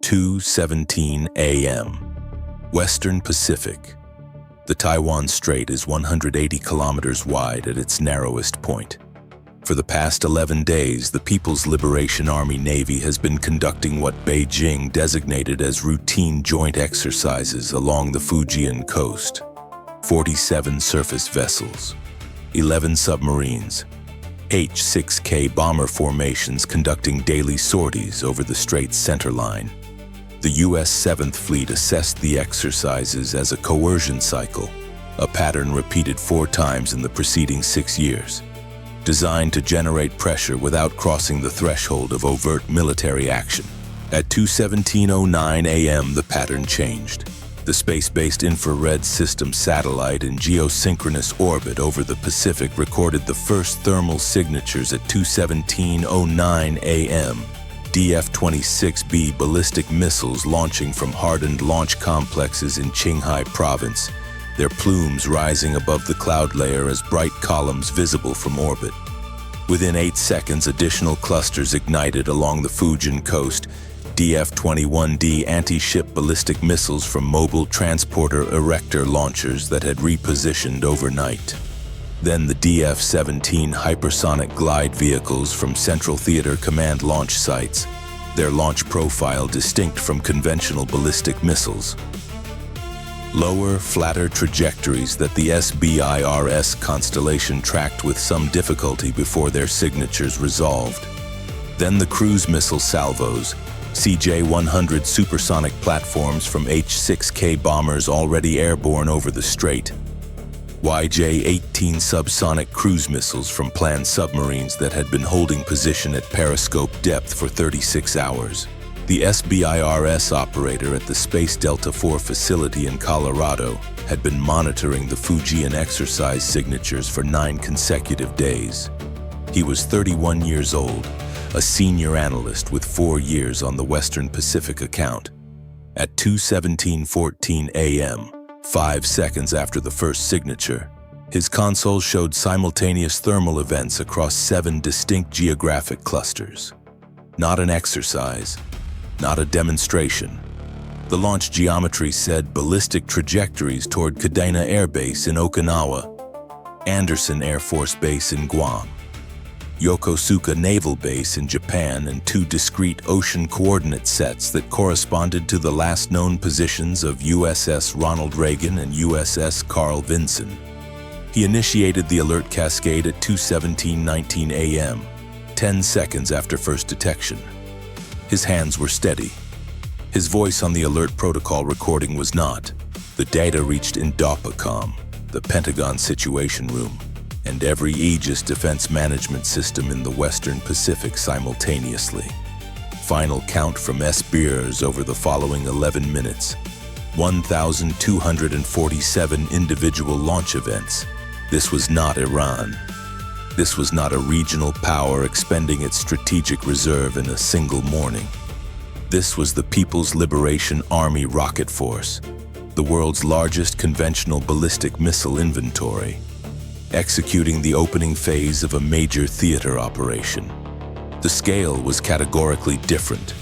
2:17 a.m. Western Pacific. The Taiwan Strait is 180 kilometers wide at its narrowest point. For the past 11 days, the People's Liberation Army Navy has been conducting what Beijing designated as routine joint exercises along the Fujian coast. 47 surface vessels, 11 submarines, H-6K bomber formations conducting daily sorties over the strait's centerline. The U.S. 7th Fleet assessed the exercises as a coercion cycle, a pattern repeated 4 times in the preceding 6 years, designed to generate pressure without crossing the threshold of overt military action. At 2:17:09 a.m., the pattern changed. The space-based infrared system satellite in geosynchronous orbit over the Pacific recorded the first thermal signatures at 2:17:09 a.m. DF-26B ballistic missiles launching from hardened launch complexes in Qinghai province, their plumes rising above the cloud layer as bright columns visible from orbit. Within 8 seconds, additional clusters ignited along the Fujian coast, DF-21D anti-ship ballistic missiles from mobile transporter erector launchers that had repositioned overnight. Then the DF-17 hypersonic glide vehicles from Central Theater Command launch sites, their launch profile distinct from conventional ballistic missiles. Lower, flatter trajectories that the SBIRS constellation tracked with some difficulty before their signatures resolved. Then the cruise missile salvos, CJ-100 supersonic platforms from H-6K bombers already airborne over the strait, YJ-18 subsonic cruise missiles from planned submarines that had been holding position at periscope depth for 36 hours. The SBIRS operator at the Space Delta IV facility in Colorado had been monitoring the Fujian exercise signatures for 9 consecutive days. He was 31 years old, a senior analyst with 4 years on the Western Pacific account. At 2:17:14 a.m., 5 seconds after the first signature, his console showed simultaneous thermal events across 7 distinct geographic clusters. Not an exercise, not a demonstration. The launch geometry said ballistic trajectories toward Kadena Air Base in Okinawa, Andersen Air Force Base in Guam, Yokosuka Naval Base in Japan, and 2 discrete ocean coordinate sets that corresponded to the last known positions of USS Ronald Reagan and USS Carl Vinson. He initiated the alert cascade at 2:17:19 a.m., 10 seconds after first detection. His hands were steady. His voice on the alert protocol recording was not. The data reached INDOPACOM, the Pentagon Situation Room, and every Aegis defense management system in the Western Pacific simultaneously. Final count from SBIRS over the following 11 minutes. 1,247 individual launch events. This was not Iran. This was not a regional power expending its strategic reserve in a single morning. This was the People's Liberation Army Rocket Force, the world's largest conventional ballistic missile inventory, executing the opening phase of a major theater operation. The scale was categorically different.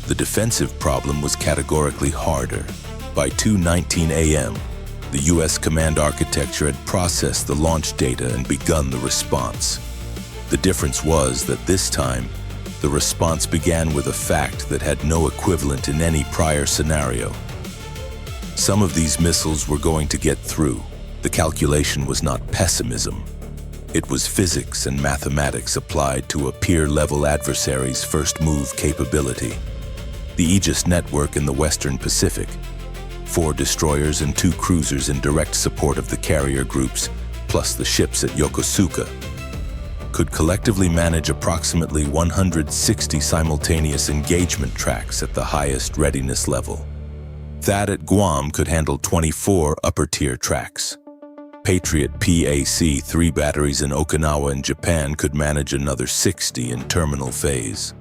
The defensive problem was categorically harder. By 2:19 a.m., the U.S. command architecture had processed the launch data and begun the response. The difference was that this time, the response began with a fact that had no equivalent in any prior scenario. Some of these missiles were going to get through. The calculation was not pessimism. It was physics and mathematics applied to a peer-level adversary's first move capability. The Aegis network in the Western Pacific, 4 destroyers and 2 cruisers in direct support of the carrier groups, plus the ships at Yokosuka, could collectively manage approximately 160 simultaneous engagement tracks at the highest readiness level. That at Guam could handle 24 upper-tier tracks. Patriot PAC-3 batteries in Okinawa and Japan could manage another 60 in terminal phase.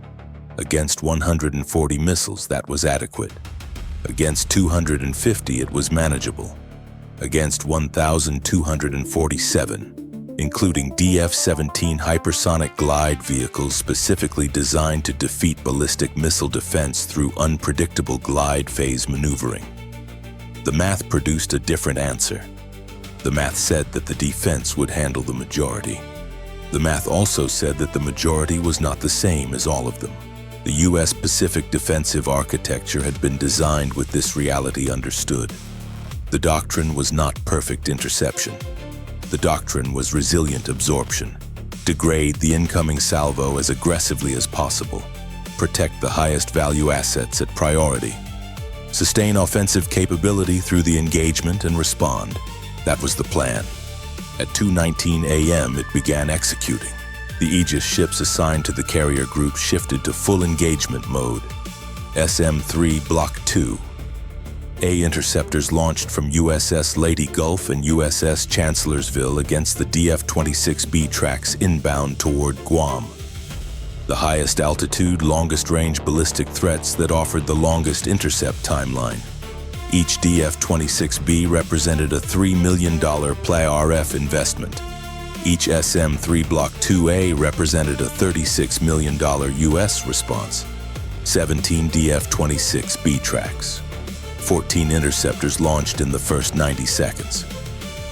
Against 140 missiles, that was adequate. Against 250, it was manageable. Against 1,247, including DF-17 hypersonic glide vehicles specifically designed to defeat ballistic missile defense through unpredictable glide phase maneuvering. The math produced a different answer. The math said that the defense would handle the majority. The math also said that the majority was not the same as all of them. The U.S. Pacific defensive architecture had been designed with this reality understood. The doctrine was not perfect interception. The doctrine was resilient absorption. Degrade the incoming salvo as aggressively as possible. Protect the highest value assets at priority. Sustain offensive capability through the engagement and respond. That was the plan. At 2:19 a.m., it began executing. The Aegis ships assigned to the carrier group shifted to full engagement mode. SM-3 Block 2. A interceptors launched from USS Lady Gulf and USS Chancellorsville against the DF-26B tracks inbound toward Guam. The highest altitude, longest range ballistic threats that offered the longest intercept timeline. Each DF-26B represented a $3 million PLARF investment. Each SM-3 Block 2A represented a $36 million US response. 17 DF-26B tracks. 14 interceptors launched in the first 90 seconds.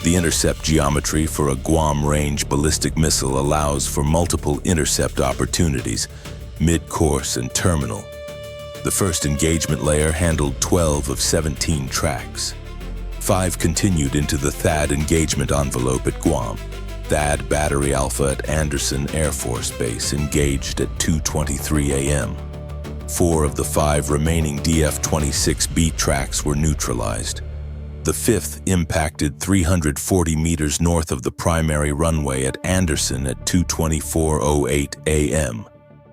The intercept geometry for a Guam-range ballistic missile allows for multiple intercept opportunities, mid-course and terminal. The first engagement layer handled 12 of 17 tracks. 5 continued into the THAAD engagement envelope at Guam. THAAD Battery Alpha at Andersen Air Force Base engaged at 2:23 a.m. 4 of the 5 remaining DF-26B tracks were neutralized. The 5th impacted 340 meters north of the primary runway at Andersen at 2:24:08 a.m.,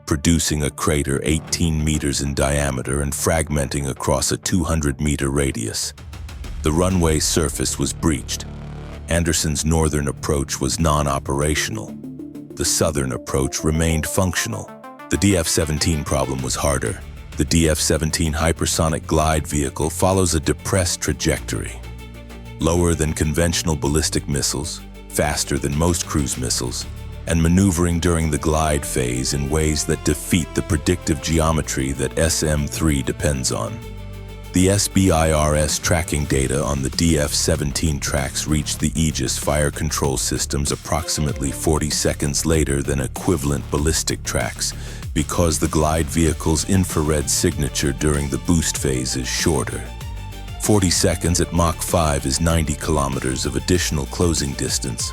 producing a crater 18 meters in diameter and fragmenting across a 200-meter radius. The runway surface was breached. Andersen's northern approach was non-operational. The southern approach remained functional. The DF-17 problem was harder. The DF-17 hypersonic glide vehicle follows a depressed trajectory. Lower than conventional ballistic missiles, faster than most cruise missiles, and maneuvering during the glide phase in ways that defeat the predictive geometry that SM-3 depends on. The SBIRS tracking data on the DF-17 tracks reached the Aegis fire control systems approximately 40 seconds later than equivalent ballistic tracks, because the glide vehicle's infrared signature during the boost phase is shorter. 40 seconds at Mach 5 is 90 kilometers of additional closing distance.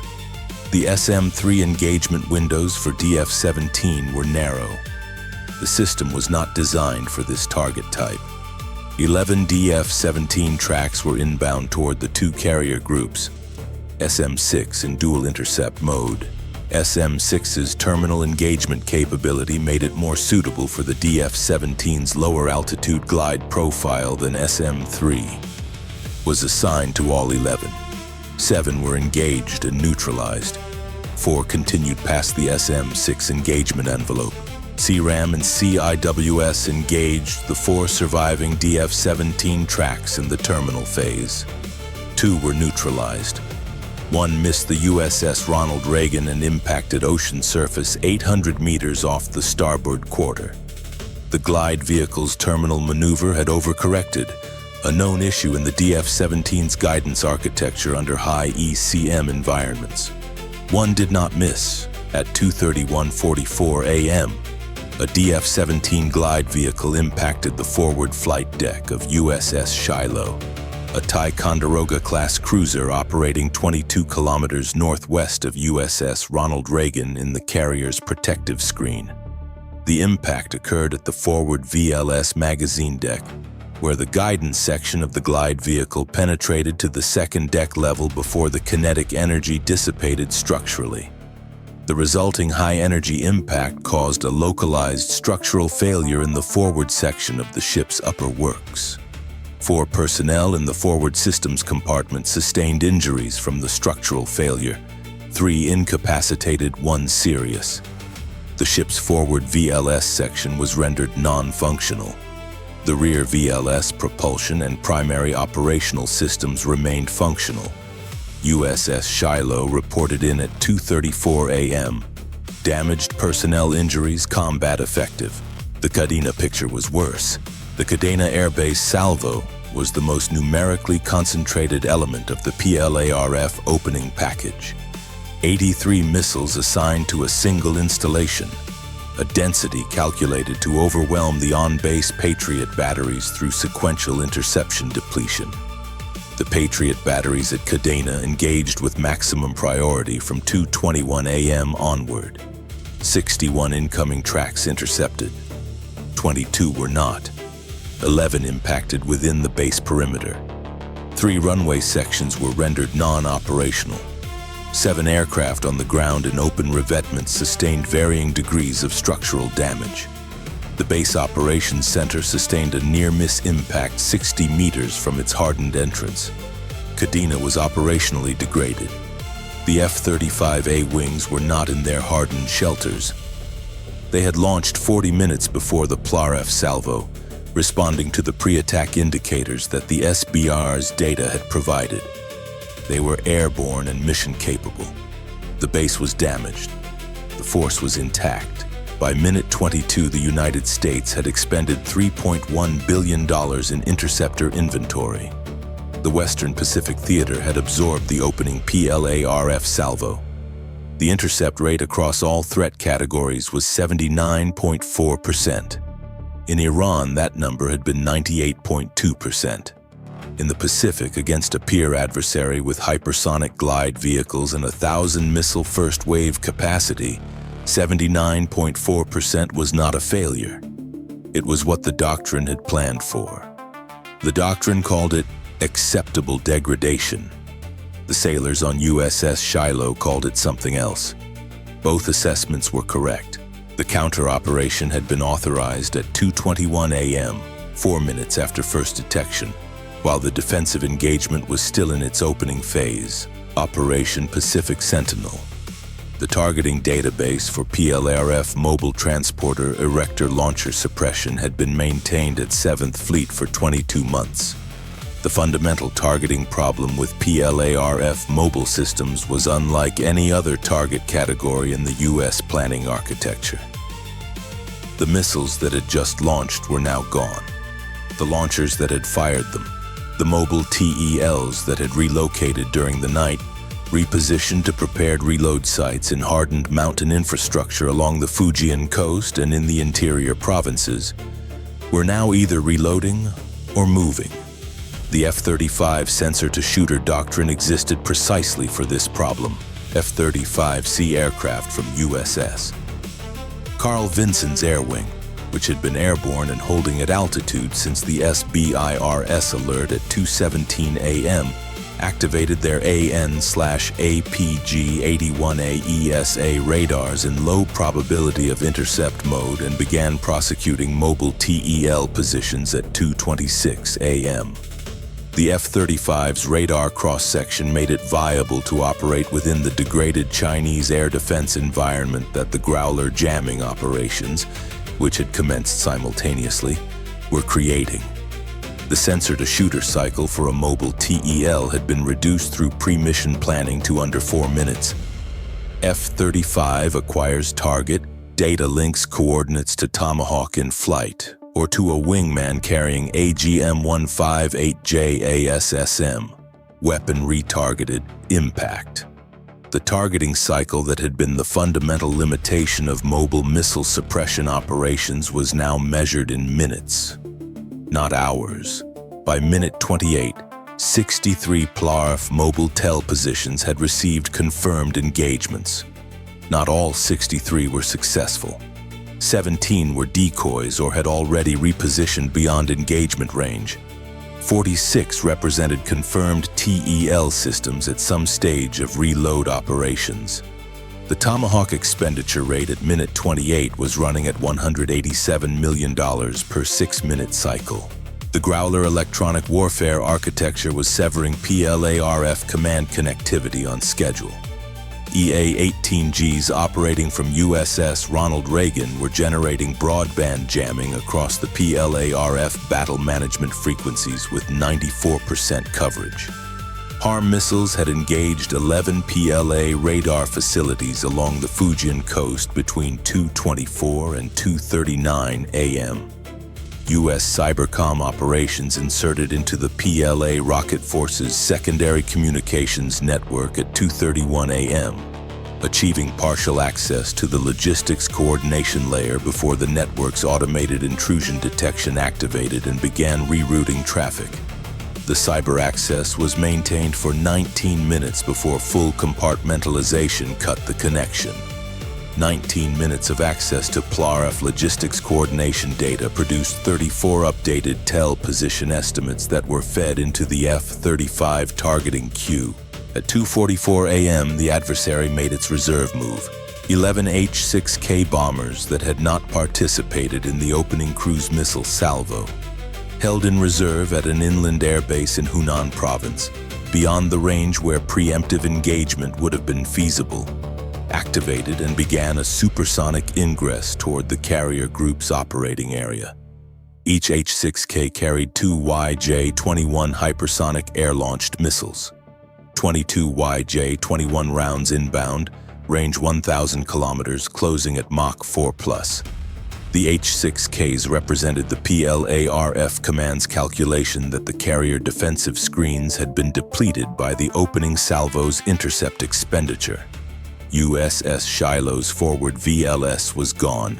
The SM-3 engagement windows for DF-17 were narrow. The system was not designed for this target type. 11 DF-17 tracks were inbound toward the 2 carrier groups. SM-6 in dual intercept mode. SM-6's terminal engagement capability made it more suitable for the DF-17's lower altitude glide profile than SM-3. Was assigned to all 11. 7 were engaged and neutralized. 4 continued past the SM-6 engagement envelope. CRAM and CIWS engaged the 4 surviving DF-17 tracks in the terminal phase. 2 were neutralized. 1 missed the USS Ronald Reagan and impacted ocean surface 800 meters off the starboard quarter. The glide vehicle's terminal maneuver had overcorrected, a known issue in the DF-17's guidance architecture under high ECM environments. 1 did not miss. At 2:31:44 a.m., a DF-17 glide vehicle impacted the forward flight deck of USS Shiloh, a Ticonderoga-class cruiser operating 22 kilometers northwest of USS Ronald Reagan in the carrier's protective screen. The impact occurred at the forward VLS magazine deck, where the guidance section of the glide vehicle penetrated to the second deck level before the kinetic energy dissipated structurally. The resulting high-energy impact caused a localized structural failure in the forward section of the ship's upper works. 4 personnel in the forward systems compartment sustained injuries from the structural failure, 3 incapacitated, 1 serious. The ship's forward VLS section was rendered non-functional. The rear VLS propulsion and primary operational systems remained functional. USS Shiloh reported in at 2:34 a.m. Damaged personnel injuries, combat effective. The Kadena picture was worse. The Kadena Air Base Salvo was the most numerically concentrated element of the PLARF opening package. 83 missiles assigned to a single installation, a density calculated to overwhelm the on-base Patriot batteries through sequential interception depletion. The Patriot batteries at Kadena engaged with maximum priority from 2:21 a.m. onward. 61 incoming tracks intercepted. 22 were not. 11 impacted within the base perimeter. 3 runway sections were rendered non-operational. 7 aircraft on the ground in open revetments sustained varying degrees of structural damage. The base operations center sustained a near-miss impact 60 meters from its hardened entrance. Kadena was operationally degraded. The F-35A wings were not in their hardened shelters. They had launched 40 minutes before the PLARF Salvo, responding to the pre-attack indicators that the SBR's data had provided. They were airborne and mission-capable. The base was damaged. The force was intact. By minute 22, the United States had expended $3.1 billion in interceptor inventory. The Western Pacific Theater had absorbed the opening PLARF Salvo. The intercept rate across all threat categories was 79.4%. In Iran, that number had been 98.2%. In the Pacific, against a peer adversary with hypersonic glide vehicles and 1,000-missile first-wave capacity, 79.4% was not a failure. It was what the doctrine had planned for. The doctrine called it acceptable degradation. The sailors on USS Shiloh called it something else. Both assessments were correct. The counter-operation had been authorized at 2:21 a.m., 4 minutes after first detection, while the defensive engagement was still in its opening phase, Operation PACIFIC SENTINEL. The targeting database for PLARF mobile transporter erector launcher suppression had been maintained at 7th Fleet for 22 months. The fundamental targeting problem with PLARF mobile systems was unlike any other target category in the U.S. planning architecture. The missiles that had just launched were now gone. The launchers that had fired them, the mobile TELs that had relocated during the night, repositioned to prepared reload sites in hardened mountain infrastructure along the Fujian coast and in the interior provinces, were now either reloading or moving. The F-35 sensor-to-shooter doctrine existed precisely for this problem. F-35C aircraft from USS Carl Vinson's Air Wing, which had been airborne and holding at altitude since the SBIRS alert at 2:17 a.m., activated their AN/APG-81A ESA radars in low probability of intercept mode and began prosecuting mobile TEL positions at 2:26 a.m. The F-35's radar cross-section made it viable to operate within the degraded Chinese air defense environment that the Growler jamming operations, which had commenced simultaneously, were creating. The sensor-to-shooter cycle for a mobile TEL had been reduced through pre-mission planning to under 4 minutes. F-35 acquires target, data links coordinates to Tomahawk in flight, or to a wingman carrying AGM-158J ASSM, weapon retargeted, impact. The targeting cycle that had been the fundamental limitation of mobile missile suppression operations was now measured in minutes, not hours. By minute 28, 63 PLARF mobile TEL positions had received confirmed engagements. Not all 63 were successful. 17 were decoys or had already repositioned beyond engagement range. 46 represented confirmed TEL systems at some stage of reload operations. The Tomahawk expenditure rate at minute 28 was running at $187 million per 6-minute cycle. The Growler electronic warfare architecture was severing PLARF command connectivity on schedule. EA-18Gs operating from USS Ronald Reagan were generating broadband jamming across the PLARF battle management frequencies with 94% coverage. HARM missiles had engaged 11 PLA radar facilities along the Fujian coast between 2:24 and 2:39 a.m. US cybercom operations inserted into the PLA Rocket Force's secondary communications network at 2:31 a.m., achieving partial access to the logistics coordination layer before the network's automated intrusion detection activated and began rerouting traffic. The cyber access was maintained for 19 minutes before full compartmentalization cut the connection. 19 minutes of access to PLARF logistics coordination data produced 34 updated TEL position estimates that were fed into the F-35 targeting queue. At 2:44 a.m., the adversary made its reserve move. 11 H-6K bombers that had not participated in the opening cruise missile Salvo, held in reserve at an inland air base in Hunan province, beyond the range where preemptive engagement would have been feasible, activated and began a supersonic ingress toward the carrier group's operating area. Each H-6K carried 2 YJ-21 hypersonic air-launched missiles. 22 YJ-21 rounds inbound, range 1,000 kilometers, closing at Mach 4+. The H-6Ks represented the PLARF Command's calculation that the carrier defensive screens had been depleted by the opening salvo's intercept expenditure. USS Shiloh's forward VLS was gone.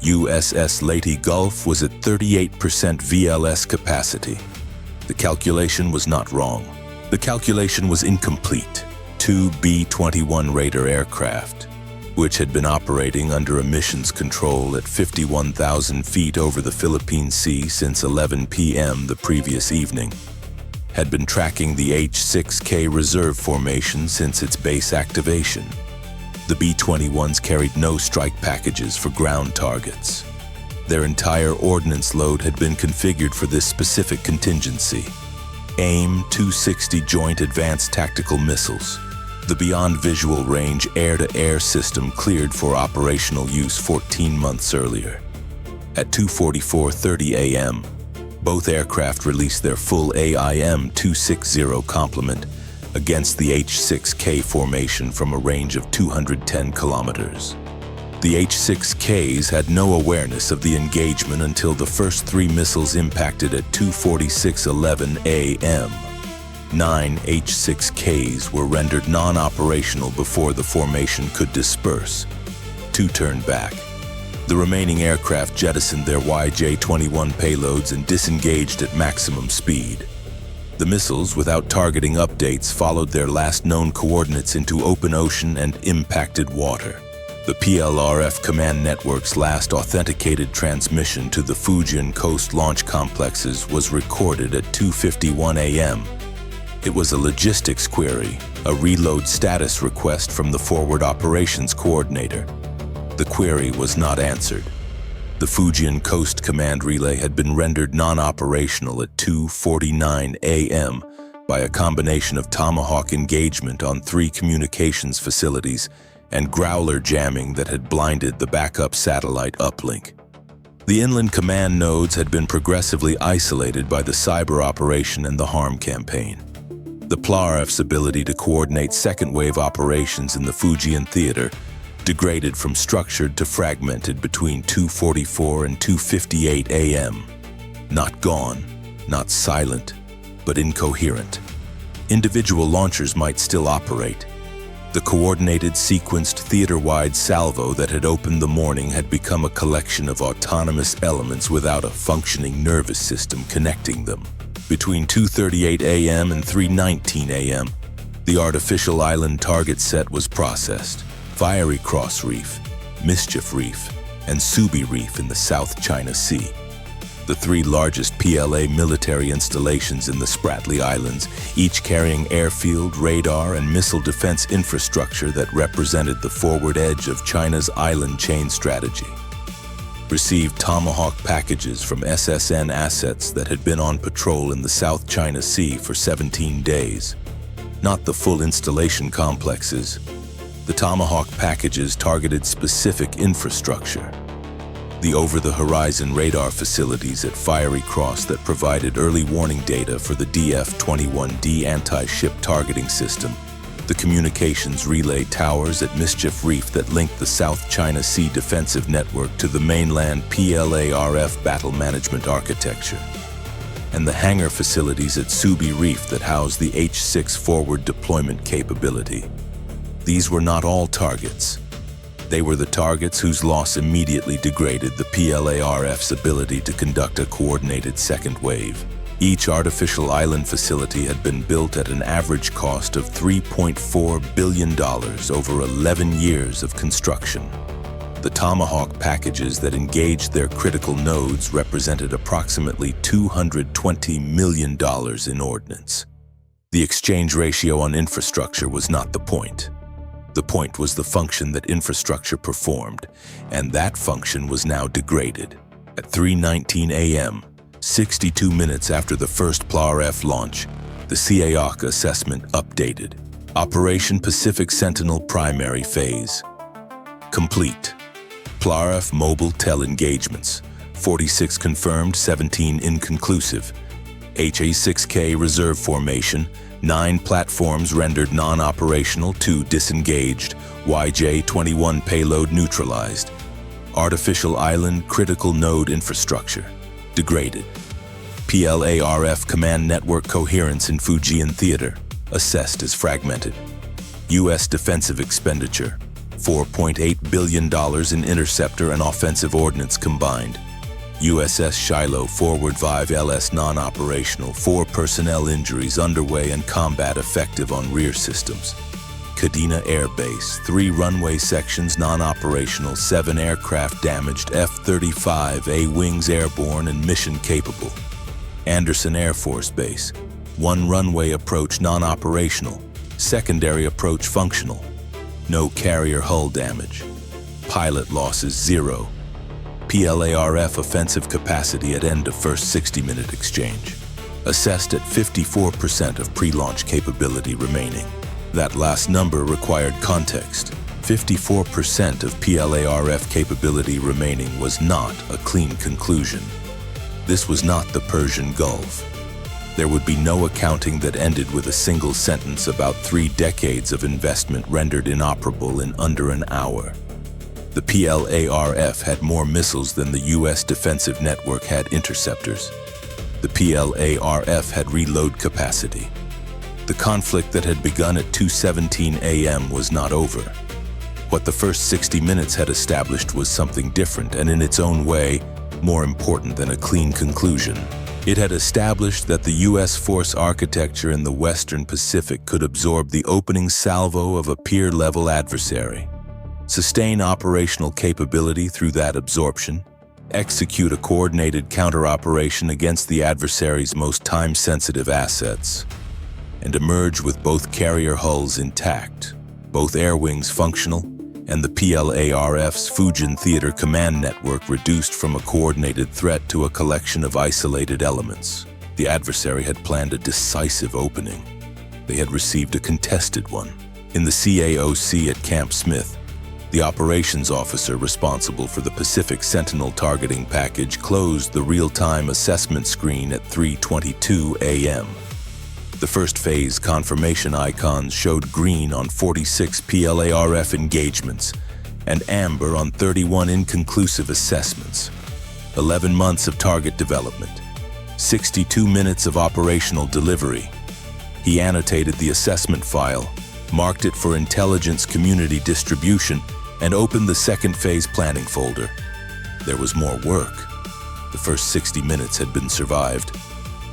USS Leyte Gulf was at 38% VLS capacity. The calculation was not wrong. The calculation was incomplete. 2 B-21 Raider aircraft, which had been operating under emissions control at 51,000 feet over the Philippine Sea since 11 p.m. the previous evening, had been tracking the H-6K reserve formation since its base activation. The B-21s carried no strike packages for ground targets. Their entire ordnance load had been configured for this specific contingency. AIM-260 Joint Advanced Tactical Missiles, the Beyond Visual Range air-to-air system cleared for operational use 14 months earlier. At 2:44:30 a.m., both aircraft released their full AIM-260 complement against the H-6K formation from a range of 210 kilometers. The H-6Ks had no awareness of the engagement until the first 3 missiles impacted at 2:46:11 a.m. 9 H-6Ks were rendered non-operational before the formation could disperse. 2 turned back. The remaining aircraft jettisoned their YJ-21 payloads and disengaged at maximum speed. The missiles, without targeting updates, followed their last known coordinates into open ocean and impacted water. The PLRF Command Network's last authenticated transmission to the Fujian coast launch complexes was recorded at 2:51 a.m. It was a logistics query, a reload status request from the Forward Operations Coordinator. The query was not answered. The Fujian Coast Command Relay had been rendered non-operational at 2:49 a.m. by a combination of Tomahawk engagement on 3 communications facilities and Growler jamming that had blinded the backup satellite uplink. The inland command nodes had been progressively isolated by the cyber operation and the HARM campaign. The PLARF's ability to coordinate second-wave operations in the Fujian-theater degraded from structured to fragmented between 2:44 and 2:58 a.m. Not gone, not silent, but incoherent. Individual launchers might still operate. The coordinated, sequenced, theater-wide salvo that had opened the morning had become a collection of autonomous elements without a functioning nervous system connecting them. Between 2:38 a.m. and 3:19 a.m., the artificial island target set was processed. Fiery Cross Reef, Mischief Reef, and Subi Reef in the South China Sea. The 3 largest PLA military installations in the Spratly Islands, each carrying airfield, radar, and missile defense infrastructure that represented the forward edge of China's island chain strategy, received Tomahawk packages from SSN assets that had been on patrol in the South China Sea for 17 days. Not the full installation complexes. The Tomahawk packages targeted specific infrastructure. the over-the-horizon radar facilities at Fiery Cross that provided early warning data for the DF-21D anti-ship targeting system, the communications relay towers at Mischief Reef that linked the South China Sea defensive network to the mainland PLA-RF battle management architecture, and the hangar facilities at Subi Reef that house the H-6 forward deployment capability. These were not all targets. They were the targets whose loss immediately degraded the PLA-RF's ability to conduct a coordinated second wave. Each artificial island facility had been built at an average cost of $3.4 billion over 11 years of construction. The Tomahawk packages that engaged their critical nodes represented approximately $220 million in ordnance. The exchange ratio on infrastructure was not the point. The point was the function that infrastructure performed, and that function was now degraded. At 3:19 a.m., 62 minutes after the first PLARF launch, the CAOC assessment updated. Operation Pacific Sentinel primary phase. Complete. PLARF mobile tel engagements. 46 confirmed, 17 inconclusive. HA-6K reserve formation. 9 platforms rendered non-operational, 2 disengaged. YJ-21 payload neutralized. Artificial island critical node infrastructure degraded. PLA-RF command network coherence in Fujian-theater assessed as fragmented. U.S. defensive expenditure, $4.8 billion in interceptor and offensive ordnance combined. USS Shiloh forward Vive LS non-operational, 4 personnel injuries underway and combat effective on rear systems. Kadena Air Base, 3 runway sections non-operational, 7 aircraft damaged, F-35A wings airborne and mission capable. Andersen Air Force Base, 1 runway approach non-operational, secondary approach functional. No carrier hull damage. Pilot losses 0. PLA-RF offensive capacity at end of first 60-minute exchange. Assessed at 54% of pre-launch capability remaining. That last number required context. 54% of PLA-RF capability remaining was not a clean conclusion. This was not the Persian Gulf. There would be no accounting that ended with a single sentence about 3 decades of investment rendered inoperable in under an hour. The PLA-RF had more missiles than the U.S. defensive network had interceptors. The PLA-RF had reload capacity. The conflict that had begun at 2:17 a.m. was not over. What the first 60 minutes had established was something different and in its own way, more important than a clean conclusion. It had established that the U.S. force architecture in the Western Pacific could absorb the opening salvo of a peer-level adversary, sustain operational capability through that absorption, execute a coordinated counter-operation against the adversary's most time-sensitive assets, and emerge with both carrier hulls intact, both air wings functional, and the PLA-RF's Fujian-theater command network reduced from a coordinated threat to a collection of isolated elements. The adversary had planned a decisive opening. They had received a contested one. In the CAOC at Camp Smith, the operations officer responsible for the Pacific Sentinel targeting package closed the real-time assessment screen at 3:22 a.m. The first phase confirmation icons showed green on 46 PLA-RF engagements and amber on 31 inconclusive assessments. 11 months of target development, 62 minutes of operational delivery. He annotated the assessment file, marked it for intelligence community distribution, and opened the second phase planning folder. There was more work. The first 60 minutes had been survived.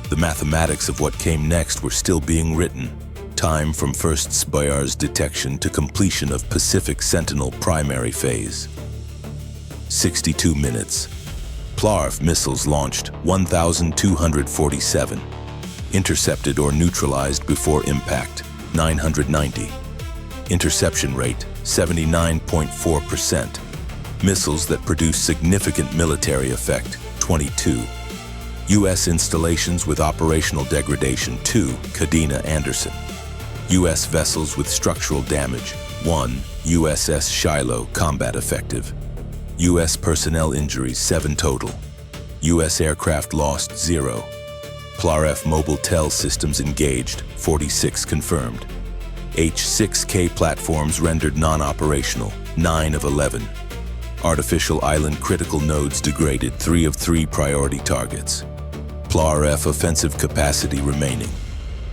The mathematics of what came next were still being written. Time from first SBIR's detection to completion of Pacific Sentinel primary phase. 62 minutes. PLARF missiles launched 1,247. Intercepted or neutralized before impact 990. Interception rate 79.4%. Missiles that produce significant military effect 22. U.S. installations with operational degradation 2, Kadena Andersen. U.S. vessels with structural damage 1, USS Shiloh combat effective. U.S. personnel injuries 7 total. U.S. aircraft lost 0. PLARF mobile tel systems engaged 46 confirmed. H-6K platforms rendered non-operational 9 of 11. Artificial island critical nodes degraded 3 of 3 priority targets. PLARF offensive capacity remaining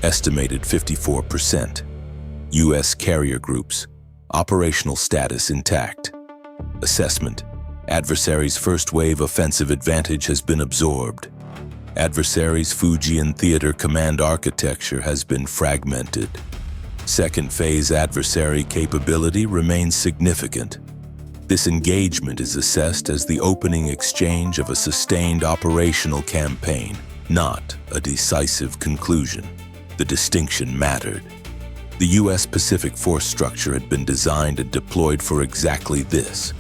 estimated 54%. U.S. carrier groups operational status intact. Assessment: adversary's first wave offensive advantage has been absorbed. Adversary's Fujian-theater command architecture has been fragmented. Second phase adversary capability remains significant. This engagement is assessed as the opening exchange of a sustained operational campaign, not a decisive conclusion. The distinction mattered. The U.S. Pacific force structure had been designed and deployed for exactly this.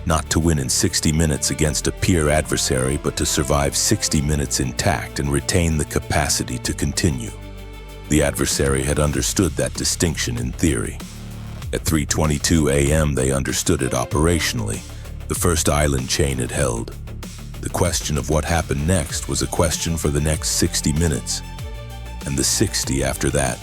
Not to win in 60 minutes against a peer adversary, but to survive 60 minutes intact and retain the capacity to continue. The adversary had understood that distinction in theory. At 3:22 a.m. they understood it operationally. The first island chain had held. The question of what happened next was a question for the next 60 minutes, and the 60 after that.